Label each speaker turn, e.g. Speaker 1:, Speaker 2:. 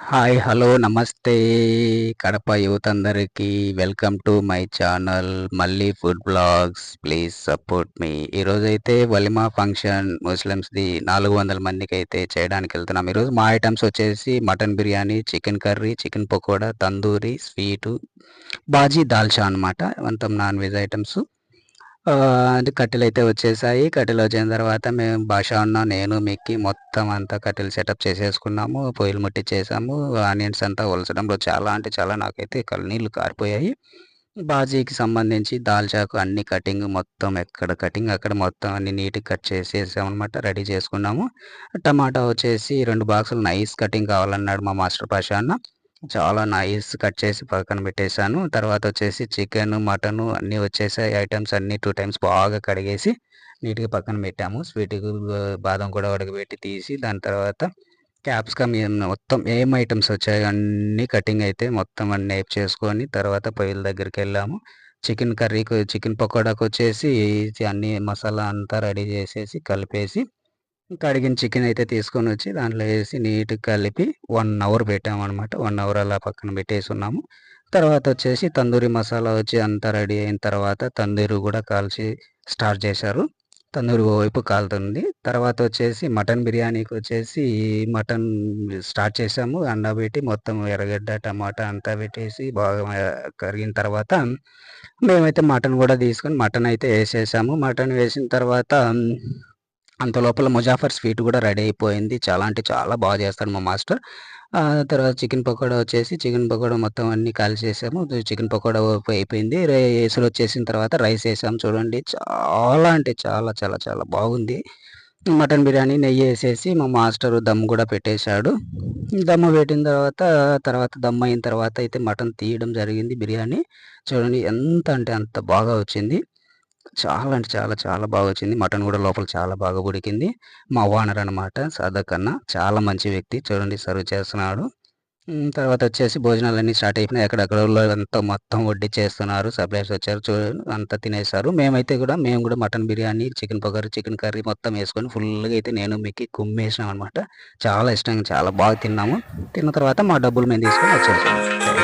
Speaker 1: Hi! Hello! నమస్తే! Kadapa youth అందరికీ welcome to my channel మల్లీ ఫుడ్ వ్లాగ్స్. ప్లీజ్ సపోర్ట్ మీ. ఈరోజైతే వలిమా ఫంక్షన్ ముస్లిమ్స్‌ది 400 మందికైతే చేయడానికెళ్తున్నాం. ఈరోజు మా ఐటెమ్స్ వచ్చేసి mutton biryani, chicken curry, chicken pakoda, tandoori, sweet, bhaji, dalcha అనమాట. మొత్తం నాన్ వెజ్ ఐటెమ్స్. అంటే కట్టెలైతే వచ్చేసాయి. కట్టెలొచ్చిన తర్వాత మేము భాషా అన్న, నేను, మిక్కీ మొత్తం అంతా కట్టెలు సెటప్ చేసేసుకున్నాము. పొయ్యిలు ముట్టిచ్చేసాము. ఆనియన్స్ అంతా ఒలచడంలో చాలా అంటే చాలా నాకైతే కళ్ళనీళ్ళు కారిపోయాయి. బాజీకి సంబంధించి దాల్చాకు అన్ని కటింగ్ మొత్తం ఎక్కడ కటింగ్ అక్కడ మొత్తం అన్ని నీట్‌గా కట్ చేసేసామనమాట. రెడీ చేసుకున్నాము. టమాటా వచ్చేసి 2 బాక్సులు నైస్ కటింగ్ కావాలన్నాడు మా మాస్టర్ పాషా అన్న. చాలా నైస్ కట్ చేసి పక్కన పెట్టేసాను. తర్వాతొచ్చేసి చికెను, మటను అన్నీ వచ్చేసాయి. ఐటెమ్స్ అన్నీ 2 టైమ్స్ బాగా కడిగేసి నీట్‌గా పక్కన పెట్టాము. స్వీటుకు బాదం కూడా ఉడకబెట్టి తీసి దాని తర్వాత క్యాప్సికమ్ మొత్తం ఏం ఐటెమ్స్ వచ్చాయో అన్నీ కటింగ్ అయితే మొత్తం అన్నీ ఏపు చేసుకొని తర్వాత పొయ్యిల దగ్గరికెళ్ళాము. చికెన్ కర్రీకి చికెన్ పకోడాకొచ్చేసి అన్నీ మసాలా అంతా రెడీ చేసేసి కలిపేసి కడిగిన చికెన్ అయితే తీసుకొనొచ్చి దాంట్లో ఏసి నీట్‌గా కలిపి 1 అవర్ పెట్టామనమాట. 1 అవర్ అలా పక్కన పెట్టేసున్నాము. తర్వాతొచ్చేసి తందూరి మసాలా వచ్చి అంతా రెడీ అయిన తర్వాత తందూరి గూడా కాల్చి స్టార్ట్ చేశారు. తందూరి ఓవైపు కాలుతుంది. తర్వాతొచ్చేసి మటన్ బిర్యానీకొచ్చేసి మటన్ స్టార్ట్ చేశాము. అండబెట్టి మొత్తం ఎర్రగడ్డ, టమాటా అంతా పెట్టేసి బాగా కరిగిన తర్వాత మేమైతే మటన్ గూడా తీసుకొని మటన్ అయితే ఏసేసాము. మటన్ వేసిన తర్వాత అంతలోపల ముజాఫర్ స్వీట్ గూడా రెడీ అయిపోయింది. చాలా అంటే చాలా బాగా చేస్తాడు మా మాస్టర్. తర్వాత చికెన్ పకోడా వచ్చేసి చికెన్ పకోడా మొత్తం అన్నీ కాల్చేసాము. చికెన్ పకోడా అయిపోయింది. ఎసురొచ్చేసిన తర్వాత రైస్ ఏసాము చూడండి. చాలా అంటే చాలా చాలా చాలా బాగుంది. మటన్ బిర్యానీ నెయ్యేసేసి మా మాస్టరు దమ్ గూడా పెట్టేశాడు. దమ్ పెట్టిన తర్వాత దమ్ అయిన తర్వాత అయితే మటన్ తీయడం జరిగింది బిర్యానీ. చూడండి ఎంత అంటే అంత బాగా వచ్చింది. చాలా అంటే చాలా చాలా బాగొచ్చింది. మటన్ గూడా లోపల చాలా బాగా ఉడికింది. మా ఓనర్ అనమాట సాదక్ అన్న. చాలా మంచి వ్యక్తి. చూడండి సర్వ్ చేస్తున్నాడు. తర్వాతొచ్చేసి భోజనాలన్నీ స్టార్ట్ అయిపోయినాయి. ఎక్కడెక్కడోళ్ళు అంతా మొత్తం వడ్డిచ్చేస్తున్నారు. సప్లయర్స్ వచ్చారు. అంతా తినేసారు. మేము గూడా mutton biryani, chicken pakodi, chicken curry మొత్తం యేసుకొని ఫుల్‌గా అయితే నేను, మిక్కీ కుమ్మేసినాం అనమాట. చాలా ఇష్టంగా చాలా బాగా తిన్నాము. తిన్న తర్వాత మా డబ్బులు మేము తీసుకొని వచ్చేసాము.